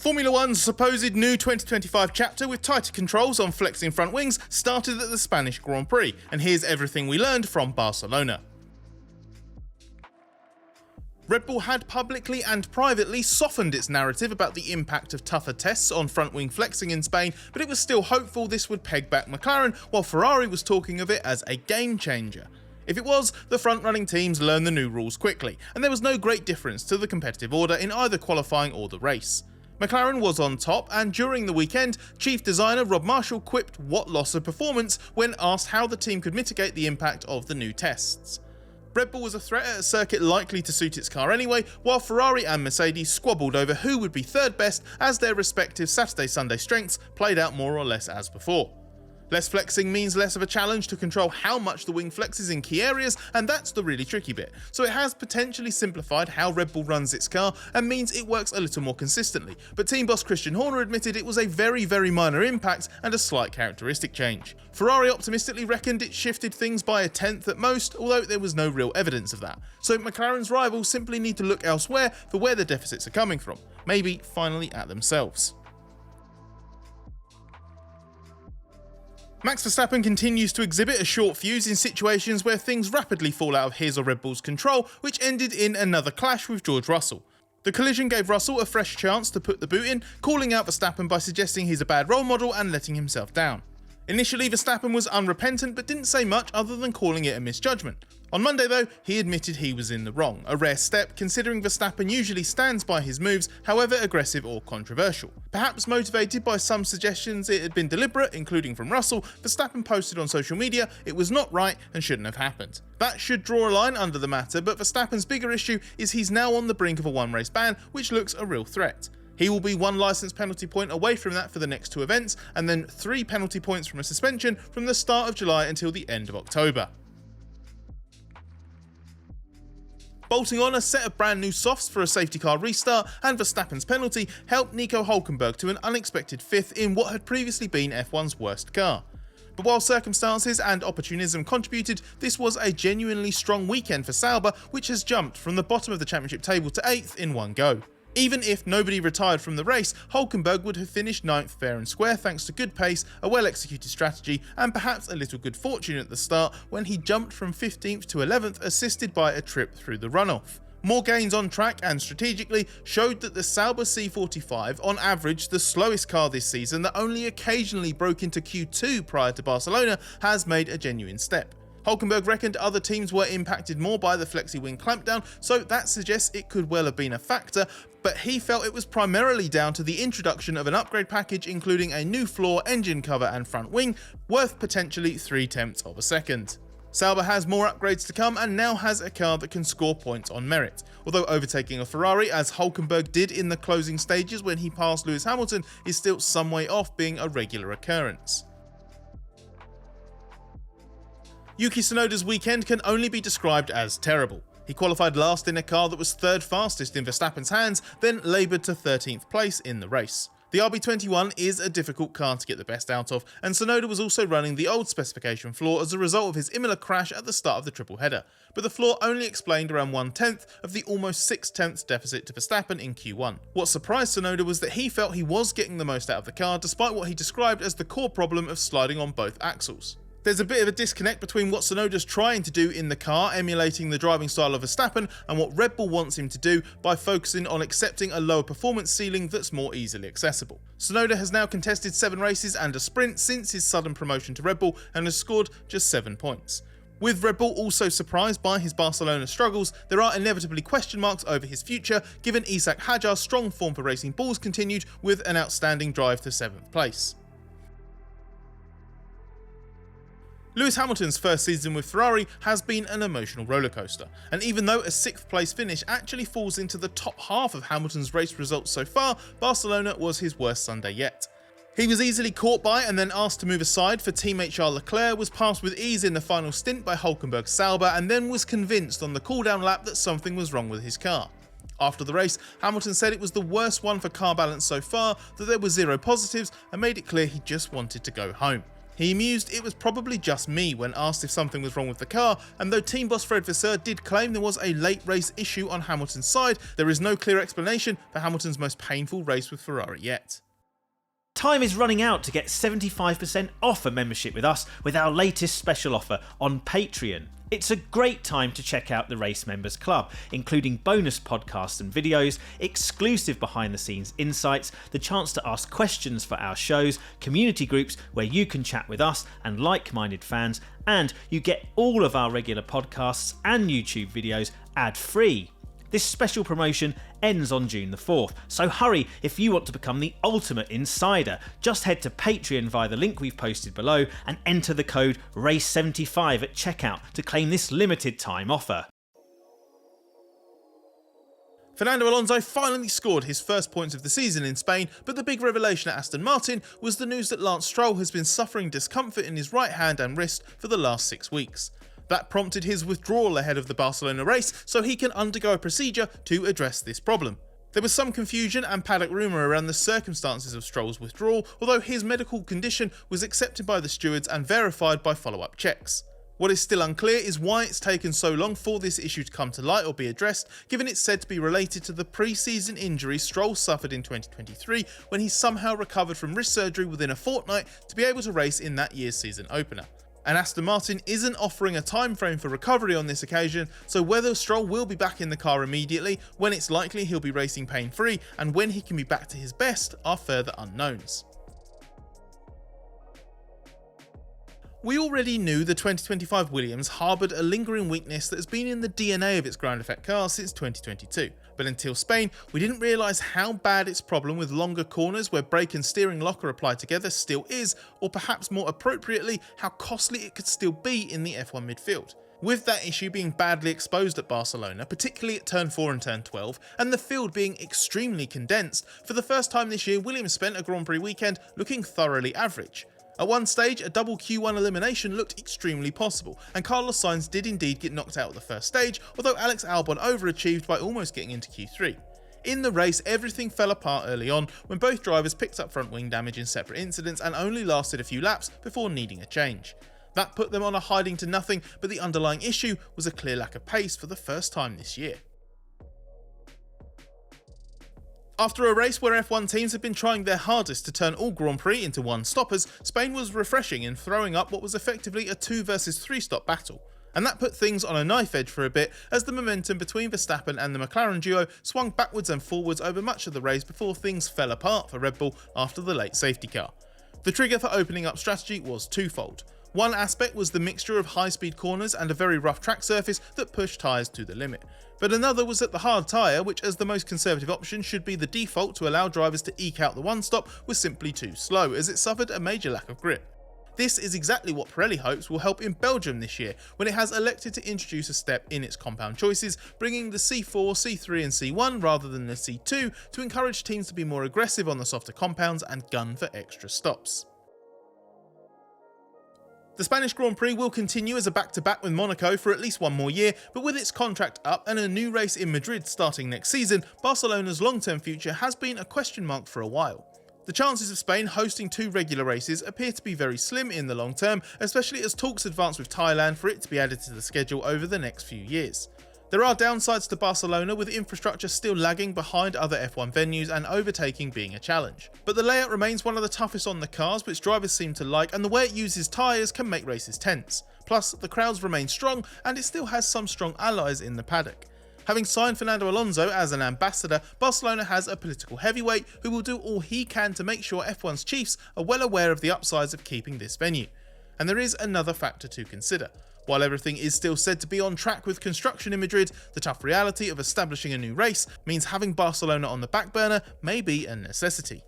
Formula One's supposed new 2025 chapter with tighter controls on flexing front wings started at the Spanish Grand Prix, and here's everything we learned from Barcelona. Red Bull had publicly and privately softened its narrative about the impact of tougher tests on front wing flexing in Spain, but it was still hopeful this would peg back McLaren, while Ferrari was talking of it as a game changer. If it was, the front-running teams learned the new rules quickly, and there was no great difference to the competitive order in either qualifying or the race. McLaren was on top, and during the weekend, chief designer Rob Marshall quipped what loss of performance when asked how the team could mitigate the impact of the new tests. Red Bull was a threat at a circuit likely to suit its car anyway, while Ferrari and Mercedes squabbled over who would be third best as their respective Saturday-Sunday strengths played out more or less as before. Less flexing means less of a challenge to control how much the wing flexes in key areas, and that's the really tricky bit. So it has potentially simplified how Red Bull runs its car and means it works a little more consistently, but team boss Christian Horner admitted it was a very minor impact and a slight characteristic change. Ferrari optimistically reckoned it shifted things by a tenth at most, although there was no real evidence of that. So McLaren's rivals simply need to look elsewhere for where the deficits are coming from, maybe finally at themselves. Max Verstappen continues to exhibit a short fuse in situations where things rapidly fall out of his or Red Bull's control, which ended in another clash with George Russell. The collision gave Russell a fresh chance to put the boot in, calling out Verstappen by suggesting he's a bad role model and letting himself down. Initially, Verstappen was unrepentant but didn't say much other than calling it a misjudgment. On Monday though, he admitted he was in the wrong, a rare step considering Verstappen usually stands by his moves, however aggressive or controversial. Perhaps motivated by some suggestions it had been deliberate, including from Russell, Verstappen posted on social media it was not right and shouldn't have happened. That should draw a line under the matter, but Verstappen's bigger issue is he's now on the brink of a one-race ban, which looks a real threat. He will be one licence penalty point away from that for the next two events, and then 3 penalty points from a suspension from the start of July until the end of October. Bolting on a set of brand new softs for a safety car restart and Verstappen's penalty helped Nico Hülkenberg to an unexpected 5th in what had previously been F1's worst car. But while circumstances and opportunism contributed, this was a genuinely strong weekend for Sauber, which has jumped from the bottom of the championship table to 8th in one go. Even if nobody retired from the race, Hülkenberg would have finished 9th fair and square thanks to good pace, a well-executed strategy, and perhaps a little good fortune at the start when he jumped from 15th to 11th assisted by a trip through the runoff. More gains on track and strategically showed that the Sauber C45, on average the slowest car this season that only occasionally broke into Q2 prior to Barcelona, has made a genuine step. Hülkenberg reckoned other teams were impacted more by the flexi-wing clampdown, so that suggests it could well have been a factor, but he felt it was primarily down to the introduction of an upgrade package including a new floor, engine cover and front wing, worth potentially 0.3 of a second. Sauber has more upgrades to come and now has a car that can score points on merit, although overtaking a Ferrari, as Hülkenberg did in the closing stages when he passed Lewis Hamilton, is still some way off being a regular occurrence. Yuki Tsunoda's weekend can only be described as terrible. He qualified last in a car that was third fastest in Verstappen's hands, then laboured to 13th place in the race. The RB21 is a difficult car to get the best out of, and Tsunoda was also running the old specification floor as a result of his Imola crash at the start of the triple header, but the floor only explained around 1/10 of the almost 6/10 deficit to Verstappen in Q1. What surprised Tsunoda was that he felt he was getting the most out of the car despite what he described as the core problem of sliding on both axles. There's a bit of a disconnect between what Tsunoda's trying to do in the car, emulating the driving style of Verstappen, and what Red Bull wants him to do by focusing on accepting a lower performance ceiling that's more easily accessible. Tsunoda has now contested 7 races and a sprint since his sudden promotion to Red Bull and has scored just 7 points. With Red Bull also surprised by his Barcelona struggles, there are inevitably question marks over his future, given Isack Hadjar's strong form for racing bulls continued with an outstanding drive to 7th place. Lewis Hamilton's first season with Ferrari has been an emotional rollercoaster, and even though a 6th place finish actually falls into the top half of Hamilton's race results so far, Barcelona was his worst Sunday yet. He was easily caught by and then asked to move aside for teammate Charles Leclerc, was passed with ease in the final stint by Hülkenberg's Sauber, and then was convinced on the cooldown lap that something was wrong with his car. After the race, Hamilton said it was the worst one for car balance so far, that there were 0 positives, and made it clear he just wanted to go home. He mused it was probably just me when asked if something was wrong with the car, and though team boss Fred Vasseur did claim there was a late race issue on Hamilton's side, there is no clear explanation for Hamilton's most painful race with Ferrari yet. Time is running out to get 75% off a membership with us with our latest special offer on Patreon. It's a great time to check out the Race Members Club, including bonus podcasts and videos, exclusive behind the scenes insights, the chance to ask questions for our shows, community groups where you can chat with us and like-minded fans, and you get all of our regular podcasts and YouTube videos ad-free. This special promotion ends on June the 4th, so hurry if you want to become the ultimate insider. Just head to Patreon via the link we've posted below and enter the code RACE75 at checkout to claim this limited time offer. Fernando Alonso finally scored his first points of the season in Spain, but the big revelation at Aston Martin was the news that Lance Stroll has been suffering discomfort in his right hand and wrist for the last 6 weeks. That prompted his withdrawal ahead of the Barcelona race so he can undergo a procedure to address this problem. There was some confusion and paddock rumour around the circumstances of Stroll's withdrawal, although his medical condition was accepted by the stewards and verified by follow-up checks. What is still unclear is why it's taken so long for this issue to come to light or be addressed, given it's said to be related to the pre-season injury Stroll suffered in 2023 when he somehow recovered from wrist surgery within a fortnight to be able to race in that year's season opener. And Aston Martin isn't offering a time frame for recovery on this occasion, so whether Stroll will be back in the car immediately, when it's likely he'll be racing pain-free, and when he can be back to his best are further unknowns. We already knew the 2025 Williams harboured a lingering weakness that has been in the DNA of its ground effect car since 2022, but until Spain we didn't realise how bad its problem with longer corners where brake and steering lock are applied together still is, or perhaps more appropriately, how costly it could still be in the F1 midfield. With that issue being badly exposed at Barcelona, particularly at turn 4 and turn 12, and the field being extremely condensed, for the first time this year Williams spent a Grand Prix weekend looking thoroughly average. At one stage, a double Q1 elimination looked extremely possible, and Carlos Sainz did indeed get knocked out at the first stage, although Alex Albon overachieved by almost getting into Q3. In the race, everything fell apart early on when both drivers picked up front wing damage in separate incidents and only lasted a few laps before needing a change. That put them on a hiding to nothing, but the underlying issue was a clear lack of pace for the first time this year. After a race where F1 teams had been trying their hardest to turn all Grand Prix into one-stoppers, Spain was refreshing in throwing up what was effectively a 2 versus 3 stop battle. And that put things on a knife edge for a bit as the momentum between Verstappen and the McLaren duo swung backwards and forwards over much of the race before things fell apart for Red Bull after the late safety car. The trigger for opening up strategy was twofold. One aspect was the mixture of high-speed corners and a very rough track surface that pushed tyres to the limit. But another was that the hard tyre, which as the most conservative option should be the default to allow drivers to eke out the one stop, was simply too slow as it suffered a major lack of grip. This is exactly what Pirelli hopes will help in Belgium this year, when it has elected to introduce a step in its compound choices, bringing the C4, C3 and C1 rather than the C2 to encourage teams to be more aggressive on the softer compounds and gun for extra stops. The Spanish Grand Prix will continue as a back-to-back with Monaco for at least one more year, but with its contract up and a new race in Madrid starting next season, Barcelona's long-term future has been a question mark for a while. The chances of Spain hosting 2 regular races appear to be very slim in the long term, especially as talks advance with Thailand for it to be added to the schedule over the next few years. There are downsides to Barcelona, with infrastructure still lagging behind other F1 venues and overtaking being a challenge. But the layout remains one of the toughest on the cars, which drivers seem to like, and the way it uses tyres can make races tense. Plus, the crowds remain strong and it still has some strong allies in the paddock. Having signed Fernando Alonso as an ambassador, Barcelona has a political heavyweight who will do all he can to make sure F1's chiefs are well aware of the upsides of keeping this venue. And there is another factor to consider. While everything is still said to be on track with construction in Madrid, the tough reality of establishing a new race means having Barcelona on the back burner may be a necessity.